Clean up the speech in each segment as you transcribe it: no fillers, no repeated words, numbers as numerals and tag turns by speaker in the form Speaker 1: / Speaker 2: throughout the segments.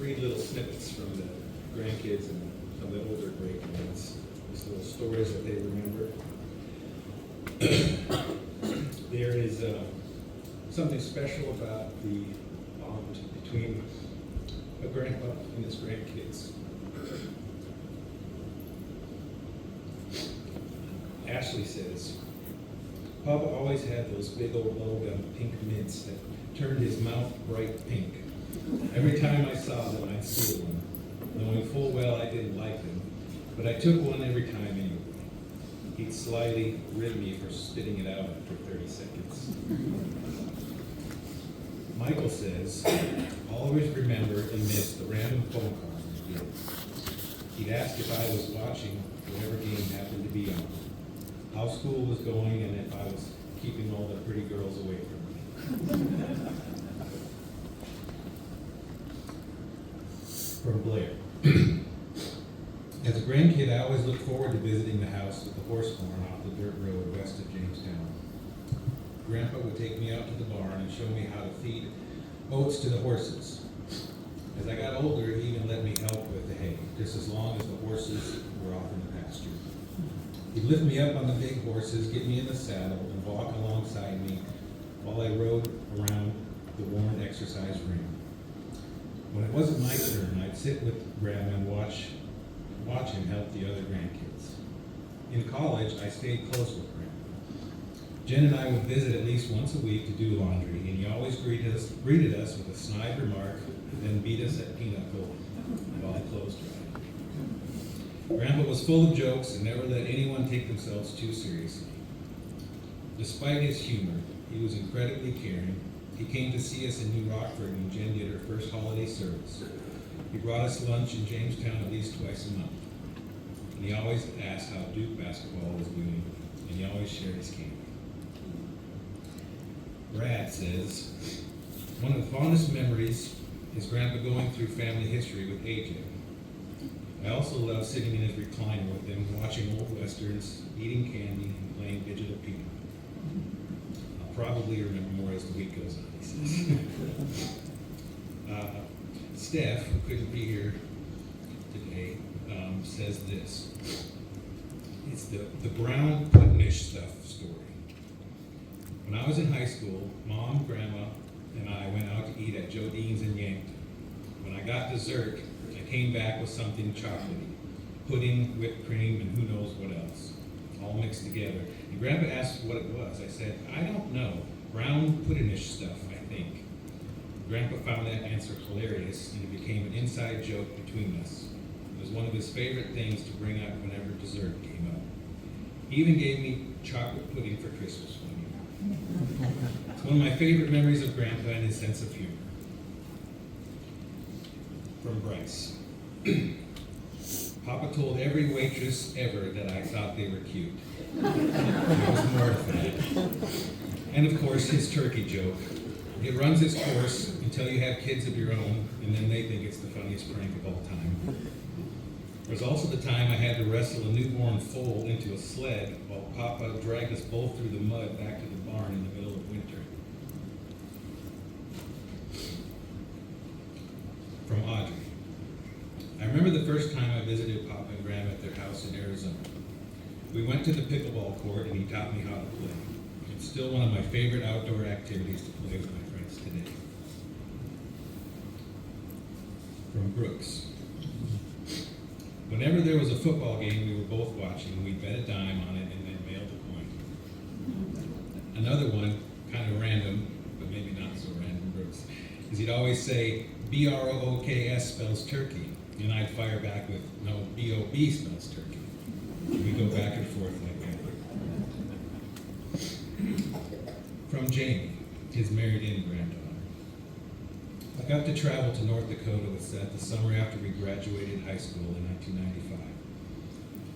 Speaker 1: read little snippets from the grandkids and some of the older great-grands, these little stories that they remember. There is something special about the bond between a grandpa and his grandkids. Ashley says, Papa always had those big old bubblegum pink mints that turned his mouth bright pink. Every time I saw them, I'd steal one, knowing full well I didn't like them, but I took one every time anyway. He'd slyly rid me for spitting it out after 30 seconds. Michael says, always remember and miss the random phone calls he'd get. He'd ask if I was watching whatever game happened to be on, how school was going, and if I was keeping all the pretty girls away from me. From Blair. As a grandkid, I always looked forward to visiting the house with the horse barn off the dirt road west of Jamestown. Grandpa would take me out to the barn and show me how to feed oats to the horses. As I got older, he even let me help with the hay, just as long as the horses were off in the pasture. He'd lift me up on the big horses, get me in the saddle, and walk alongside me while I rode around the worn exercise ring. When it wasn't my turn, I'd sit with Grandma and watch him help the other grandkids. In college, I stayed close with Grandpa. Jen and I would visit at least once a week to do laundry, and he always greeted us with a snide remark, and then beat us at pinochle while the clothes dried. Grandpa was full of jokes and never let anyone take themselves too seriously. Despite his humor, he was incredibly caring. He came to see us in New Rockford when Jen did her first holiday service. He brought us lunch in Jamestown at least twice a month. And he always asked how Duke basketball was doing, and he always shared his candy. Brad says, one of the fondest memories is Grandpa going through family history with AJ. I also love sitting in his recliner with him, watching old westerns, eating candy, and playing digital piano. I'll probably remember more as the week goes on, he says. Steph, who couldn't be here today, says this. It's the brown putnish stuff story. When I was in high school, Mom, Grandma, and I went out to eat at Joe Dean's in Yankton. When I got dessert, I came back with something chocolatey. Pudding, whipped cream, and who knows what else. All mixed together. And Grandpa asked what it was. I said, I don't know. Brown puddingish stuff, I think. Grandpa found that answer hilarious, and it became an inside joke between us. It was one of his favorite things to bring up whenever dessert came up. He even gave me chocolate pudding for Christmas one year. It's one of my favorite memories of Grandpa and his sense of humor. From Bryce. Papa told every waitress ever that I thought they were cute. I was mortified. And of course, his turkey joke. It runs its course until you have kids of your own, and then they think it's the funniest prank of all time. There was also the time I had to wrestle a newborn foal into a sled while Papa dragged us both through the mud back to the barn in the middle of winter. From Audrey. I remember the first time I visited Papa and Grandma at their house in Arizona. We went to the pickleball court and he taught me how to play. It's still one of my favorite outdoor activities to play with my friends today. From Brooks. Whenever there was a football game we were both watching, we'd bet a dime on it and then mail the coin. Another one, kind of random, but maybe not so random, Brooks, is he'd always say, B-R-O-O-K-S spells turkey. And I'd fire back with, no, B-O-B spells turkey. And we go back and forth like that. From Jamie, his married-in granddaughter. I got to travel to North Dakota with Seth the summer after we graduated high school in 1995.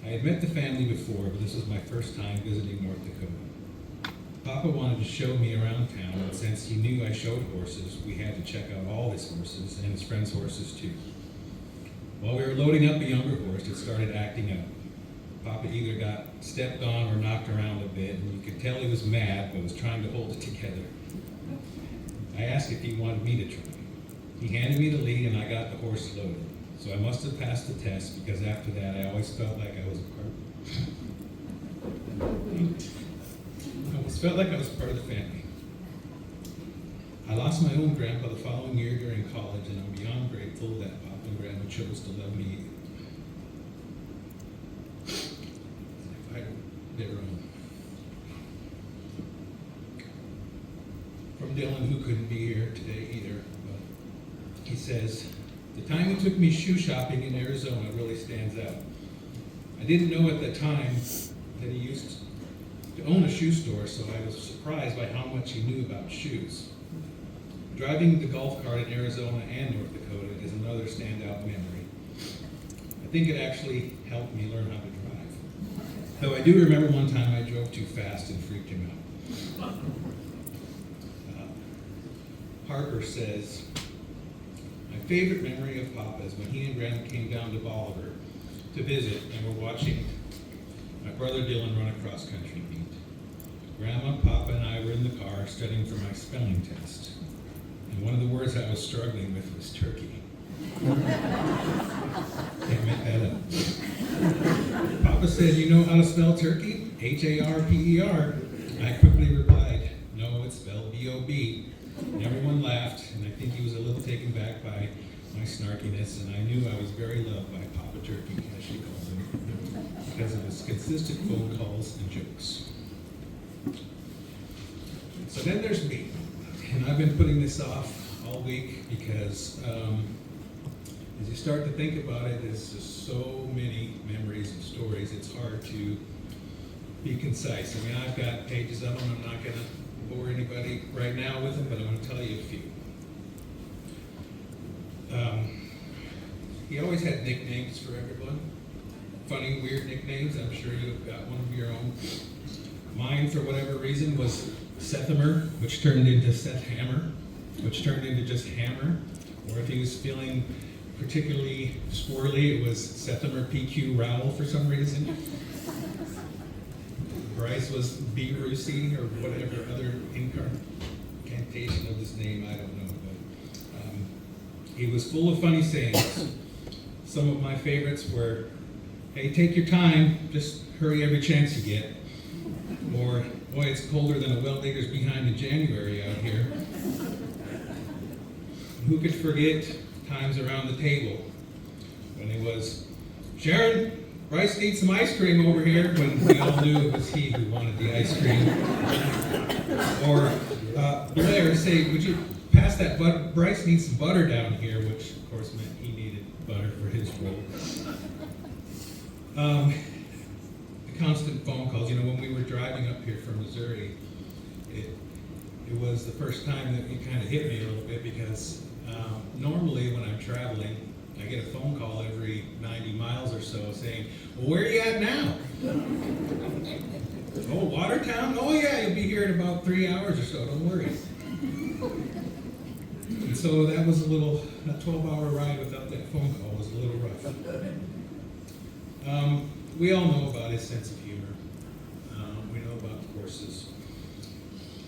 Speaker 1: I had met the family before, but this was my first time visiting North Dakota. Papa wanted to show me around town, and since he knew I showed horses, we had to check out all his horses and his friends' horses too. While we were loading up a younger horse, it started acting up. Papa either got stepped on or knocked around a bit, and you could tell he was mad, but was trying to hold it together. I asked if he wanted me to try. He handed me the lead and I got the horse loaded. So I must have passed the test because after that I always felt like I was part of the family. I lost my own grandpa the following year during college, and I'm beyond grateful that Pop and Grandma chose to love me if I their own. From Dylan, who couldn't be here today either, but he says, the time he took me shoe shopping in Arizona really stands out. I didn't know at the time that he used to own a shoe store, so I was surprised by how much he knew about shoes. Driving the golf cart in Arizona and North Dakota is another standout memory. I think it actually helped me learn how to drive. Though I do remember one time I drove too fast and freaked him out. Harper says, my favorite memory of Papa is when he and Grandma came down to Bolivar to visit and were watching my brother Dylan run a cross-country meet. Grandma, Papa, and I were in the car studying for my spelling test. And one of the words I was struggling with was turkey. Can't make that up. Papa said, you know how to spell turkey? Harper. I quickly replied, no, it's spelled B-O-B. And everyone laughed, and I think he was a little taken back by my snarkiness, and I knew I was very loved by Papa Turkey, as she calls him, because of his consistent phone calls and jokes. So then there's me, and I've been putting this off all week because as you start to think about it, there's just so many memories and stories, it's hard to be concise. I mean, I've got pages of them, I'm not going to bore anybody right now with them, but I'm going to tell you a few. He always had nicknames for everyone. Funny, weird nicknames. I'm sure you've got one of your own. Mine, for whatever reason, was Sethimer, which turned into Seth Hammer, which turned into just Hammer. Or if he was feeling particularly squirrely, it was Sethimer PQ Rowell for some reason. Bryce was B. Rusi or whatever other incantation of his name, I don't know. But he was full of funny sayings. Some of my favorites were, hey, take your time, just hurry every chance you get. Or, boy, it's colder than a well digger's behind in January out here. Who could forget times around the table when it was, Sharon, Bryce needs some ice cream over here, when we all knew it was he who wanted the ice cream. Or Blair, say, would you pass that butter? Bryce needs some butter down here, which of course meant he needed butter for his roll. The constant phone calls. You know, when we were driving up here from Missouri, it was the first time that it kind of hit me a little bit because normally when I'm traveling, I get a phone call every 90 miles or so saying, well, where are you at now? Oh, Watertown? Oh yeah, you'll be here in about 3 hours or so, don't worry. And so that was a 12-hour ride without that phone call was a little rough. We all know about his sense of humor. We know about the horses.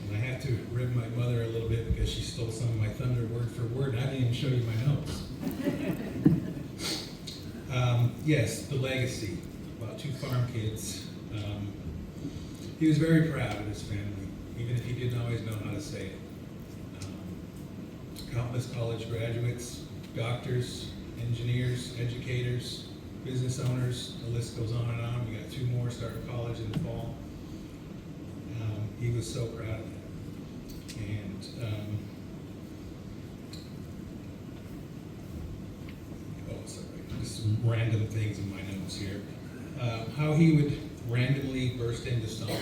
Speaker 1: And I have to rib my mother a little bit because she stole some of my thunder word for word, and I didn't even show you my notes. Yes, the legacy, about 2 farm kids. He was very proud of his family, even if he didn't always know how to say it. Countless college graduates, doctors, engineers, educators, business owners, the list goes on and on. We got 2 more starting college in the fall. He was so proud of that. And just some random things in my notes here. How he would randomly burst into song,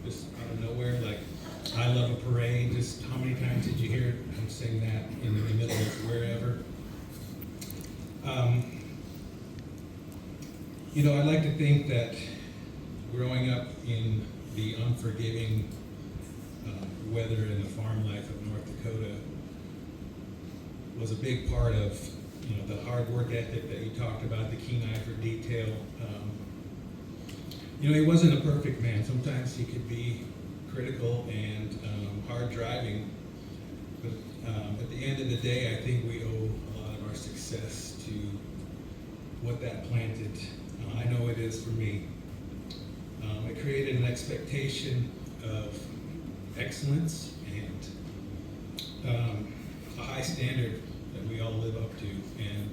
Speaker 1: just out of nowhere, like, I love a parade. Just how many times did you hear him sing that in the middle of wherever? You know, I like to think that growing up in the unforgiving weather and the farm life of North Dakota was a big part of, you know, the hard work ethic that you talked about, the keen eye for detail. You know, he wasn't a perfect man. Sometimes he could be critical and hard driving, but at the end of the day, I think we owe success to what that planted. I know it is for me. It created an expectation of excellence and a high standard that we all live up to. And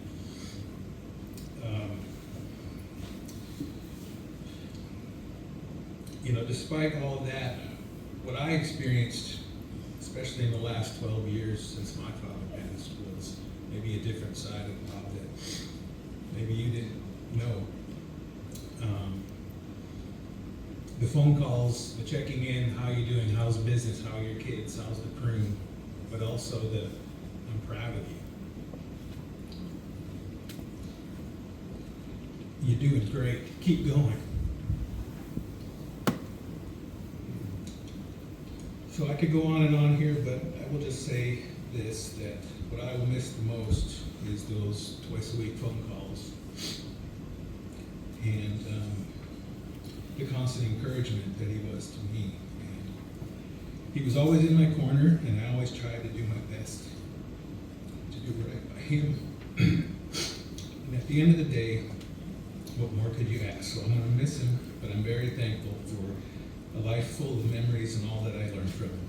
Speaker 1: despite all that, what I experienced, especially in the last 12 years since my father passed, was maybe a different side of Bob that maybe you didn't know. The phone calls, the checking in, how you doing, how's business, how are your kids, how's the prune, but also I'm proud of you. You're doing great. Keep going. So I could go on and on here, but I will just say this, that what I will miss the most is those twice a week phone calls and the constant encouragement that he was to me. And he was always in my corner, and I always tried to do my best to do right by him. And at the end of the day, what more could you ask? So I'm going to miss him, but I'm very thankful for a life full of memories and all that I learned from him.